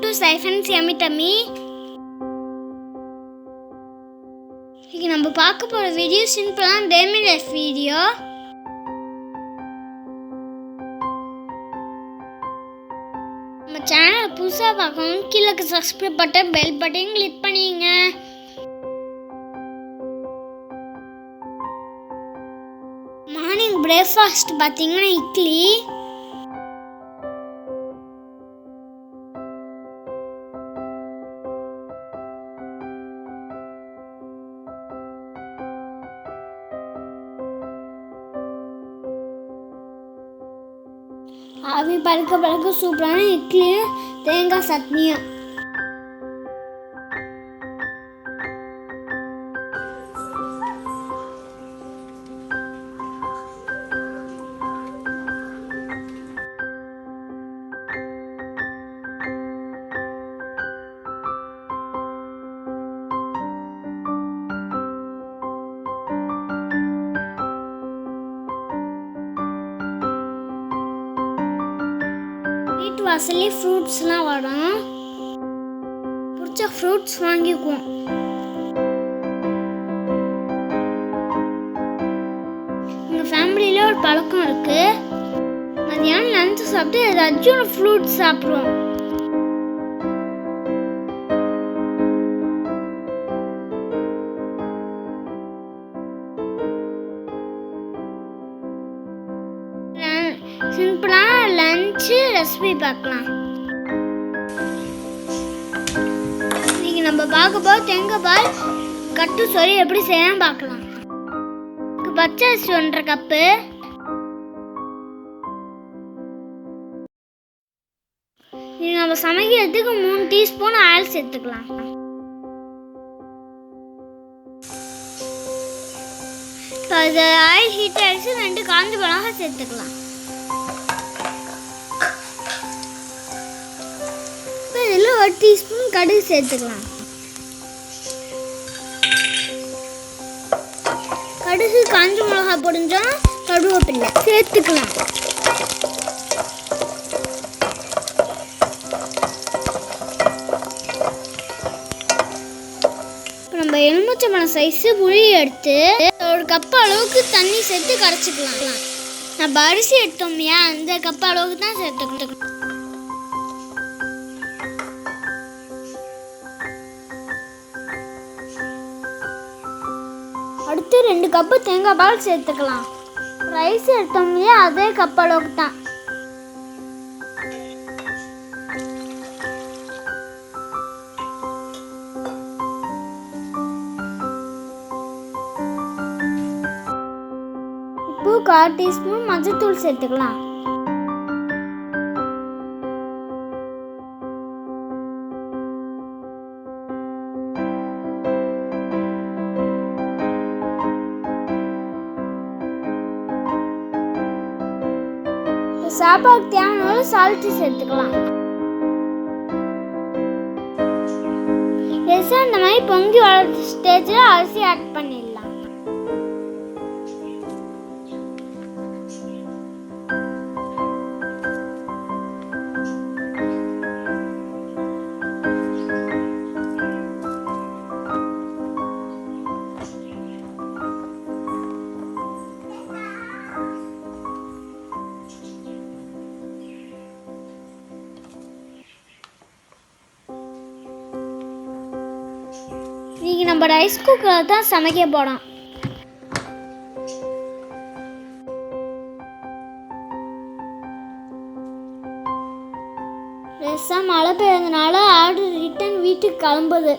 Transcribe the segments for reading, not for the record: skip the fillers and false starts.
to saifanyummytummy. இன்னைக்கு நம்ம பார்க்க போற வீடியோ சிம்பிளான டெய்லி லைஃப் வீடியோ. நம்ம சேனலை புதுசா பார்க்கணும் கீழே subscribe button bell button click பண்ணிங்க. மார்னிங் பிரேக்ஃபாஸ்ட் பார்த்தீங்கன்னா இட்லி. ஆவி பறக்க சூப்பரான இட்லியும் தேங்காய் சட்னியும். வீட்டு வாசல்லே ஃப்ரூட்ஸ்லாம் வரும். பிடிச்ச ஃப்ரூட்ஸ் வாங்கிக்குவோம். எங்கள் ஃபேமிலியில் ஒரு பழக்கம் இருக்கு. மதியானம் லஞ்சு சாப்பிட்டு ஏதாச்சும் ஒரு ஃப்ரூட்ஸ் சாப்பிடுவோம். சிம்பிளான லஞ்சு ரெசிபி பார்க்கலாம். இன்னைக்கு நம்ம பார்க்க போது தேங்காய் பால் கட்டு சொறி எப்படி செய்யலாம் பார்க்கலாம். பச்சை அரிசி 1.5 கப்பு, நம்ம சமைக்கிறதுக்கு 3 டீஸ்பூன் ஆயில் சேர்த்துக்கலாம். அது ஆயில் ஹீட் ஆயிடுச்சு, 2 காஞ்ச மிளகாய் சேர்த்துக்கலாம். இதில் 1 டீஸ்பூன் கடுகு சேர்த்துக்கலாம். கடுகு காஞ்ச மிளகாய் பொடிஞ்சா கருவேப்பிலை சேர்த்துக்கலாம். நம்ம எலுமிச்சம்பழம் சைஸு புளி எடுத்து 1 கப் அளவுக்கு தண்ணி சேர்த்து கரைச்சிக்கலாம். நம்ம அரிசி எடுத்தோம் இல்லையா, அந்த கப் அளவுக்கு தான் சேர்த்துக்கணும். அடுத்து 2 கப்பு தேங்காய் பால் சேர்த்துக்கலாம். ரைஸ் எடுத்தோம் இல்லையா, அதே கப் அளவுக்கு தான். உப்பு 1/4 டீஸ்பூன் மஞ்சள்தூள் சேர்த்துக்கலாம். சாப்பாடு தேவையான சால்ட் சேர்த்துக்கலாம். இந்த மாதிரி பொங்கி வளர ஸ்டேஜில் அரிசி ஆட் பண்ணிடலாம். இன்னைக்கு நம்ம ரைஸ் குக்கரில் தான் சமைக்க போகிறோம். ரெஸ்ஸாக மழை பெய்யறதுனால ஆடு ரிட்டன் வீட்டுக்கு கிளம்புது.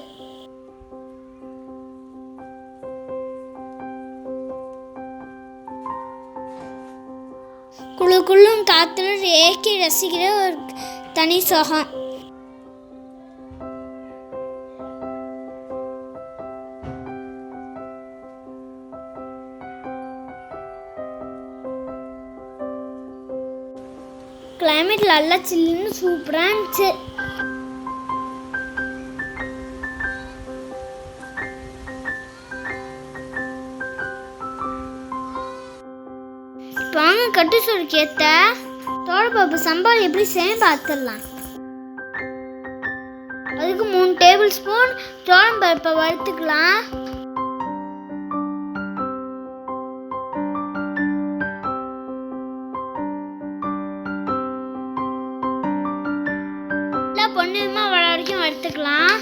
குழுக்குள்ளும் காத்துல ஏக்கி ரசிக்கிற ஒரு தனி சுகம். கிளைமேட் நல்லா சில்லுன்னு சூப்பராக இருந்துச்சு. வாங்க கட்டு சொருக்கு ஏற்ற தோர் டல் சம்பல் எப்படி செய்ய பார்த்துடலாம். இப்போ வறுத்துக்கலாம். பொன்னிறமா வர வரைக்கும் வறுத்துக்கலாம்.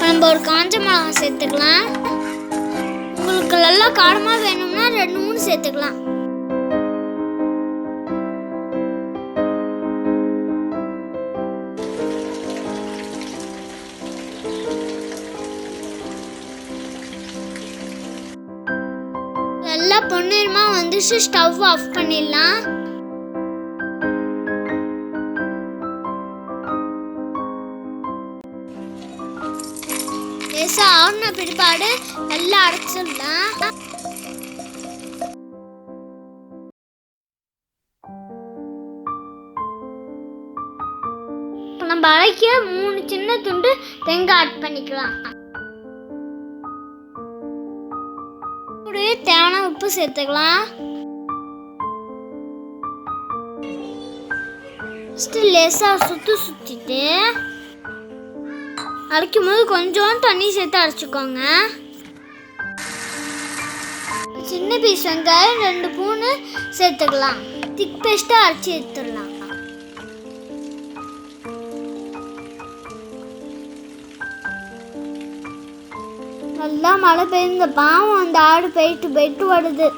நம்ம ஒரு காஞ்ச மிளகா சேர்த்துக்கலாம். உங்களுக்கு நல்லா காரமாக வேணும்னா 2-3 சேர்த்துக்கலாம். நல்லா பொன்னிறமா வந்துச்சு. ஸ்டவ் ஆஃப் பண்ணிடலாம். லேசா ஆறுன பிற்பாடு நல்லா அரைச்சிடலாம். இப்போ நம்ம அரைக்க 3 சின்ன துண்டு தேங்காய் ஆட் பண்ணிக்கலாம். தேவையான உப்பு சேர்த்துக்கலாம். லேசா சுத்திட்டு அரைக்கும் போது கொஞ்சம் தண்ணி சேர்த்து அரைச்சிக்கோங்க. சின்ன பீஸ் வெங்காயம் 2 பூண்டு சேர்த்துக்கலாம். திக் பேஸ்டா அரைச்சி எடுத்துடலாம். நல்லா மழை பெய்யுங்க. பாவம் அந்த ஆடு போயிட்டு வருது.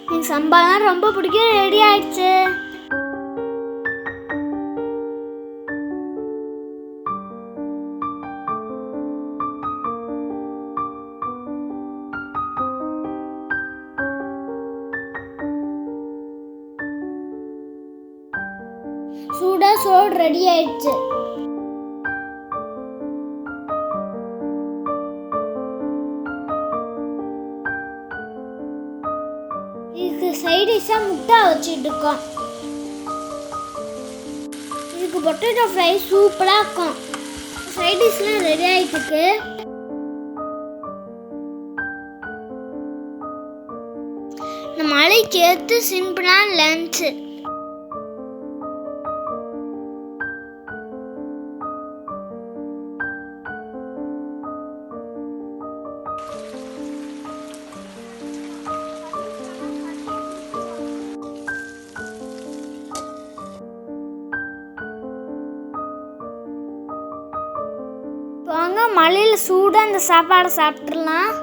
எனக்கு சம்பாலாம் ரொம்ப பிடிக்கும். ரெடி ஆயிடுச்சு. சூடா சோறு ரெடி ஆயிடுச்சு. இதுக்கு சைடிஷா முட்டை வச்சுட்டு இருக்கோம். இதுக்கு பொட்டேட்டோ ஃப்ரை சூப்பரா இருக்கும். சைடிஷ்லாம் ரெடி ஆயிட்டு. இந்த மழைக்கு ஏற்று சிம்பிளான லஞ்சு. வாங்க மழையில் சூடாக அந்த சாப்பாடை சாப்பிட்றலாம்.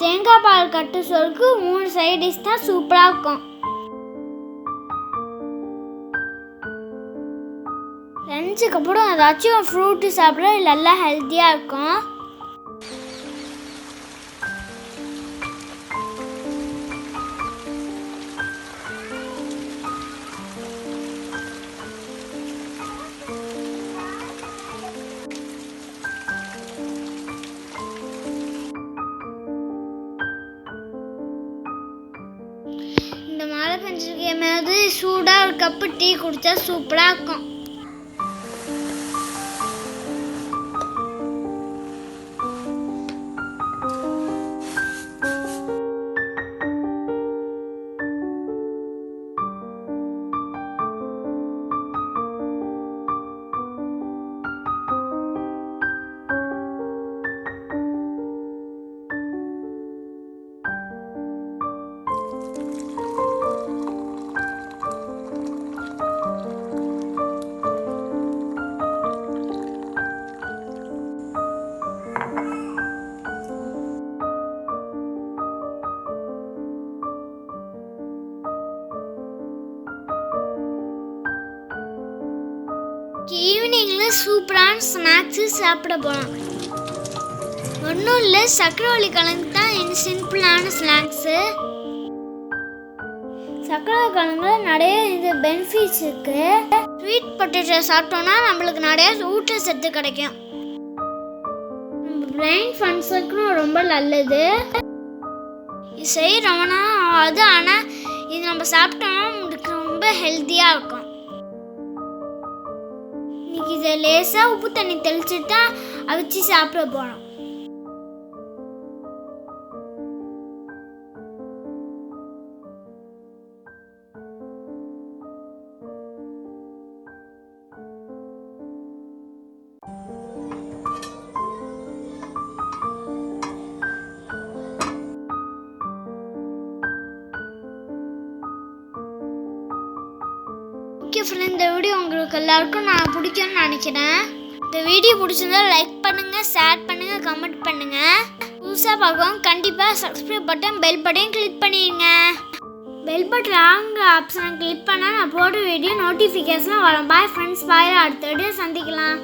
தேங்காய் பால் கட்டு சோறுக்கு 3 சைட் டிஷ் தான் சூப்பராக இருக்கும். லஞ்சுக்கு அப்புறம் ஏதாச்சும் ஃப்ரூட்டு சாப்பிட நல்லா ஹெல்த்தியாக இருக்கும். இந்த மழை பெஞ்சிருக்கேமாவது சூடாக ஒரு கப்பு டீ குடித்தா சூப்பராக இருக்கும். ஈவினிங்கில் சூப்பரான ஸ்நாக்ஸு சாப்பிட போகலாம். ஒன்றும் இல்லை, சக்கரவள்ளி கிழங்கு தான் சிம்பிளான ஸ்நாக்ஸு. சக்கரை கிழங்குல நிறைய இது பெனிஃபிட்ஸ் இருக்கு. ஸ்வீட் பொட்டேட்டோ சாப்பிட்டோம்னா நம்மளுக்கு நிறைய ஊட்டச்சத்து கிடைக்கும். பிரெயின் ஃபங்க்ஷனுக்கும் ரொம்ப நல்லது. இது செய்கிறோம்னா அது, ஆனால் இது நம்ம சாப்பிட்டோம்னா நம்மளுக்கு ரொம்ப ஹெல்த்தியாக இருக்கும். இன்னைக்கு இதை லேசாக உப்பு தண்ணி தெளிச்சுட்டு தான் அவிச்சு சாப்பிட போகிறோம். ஓகே ஃப்ரெண்ட், இந்த வீடியோ உங்களுக்கு எல்லாருக்கும் நான் பிடிக்கும்னு நினைக்கிறேன். இந்த வீடியோ பிடிச்சிருந்தா லைக் பண்ணுங்கள், ஷேர் பண்ணுங்கள், கமெண்ட் பண்ணுங்கள். புதுசாக பார்க்குறவங்க கண்டிப்பாக subscribe button bell button click பண்ணிடுங்க. பெல் பட்டன் ஆங்கிற ஆப்ஷனை கிளிக் பண்ணால் நான் போடுற வீடியோ நோட்டிஃபிகேஷன் வரும். பாய் ஃப்ரெண்ட்ஸ், பாய். அடுத்த வீடியோ சந்திக்கலாம்.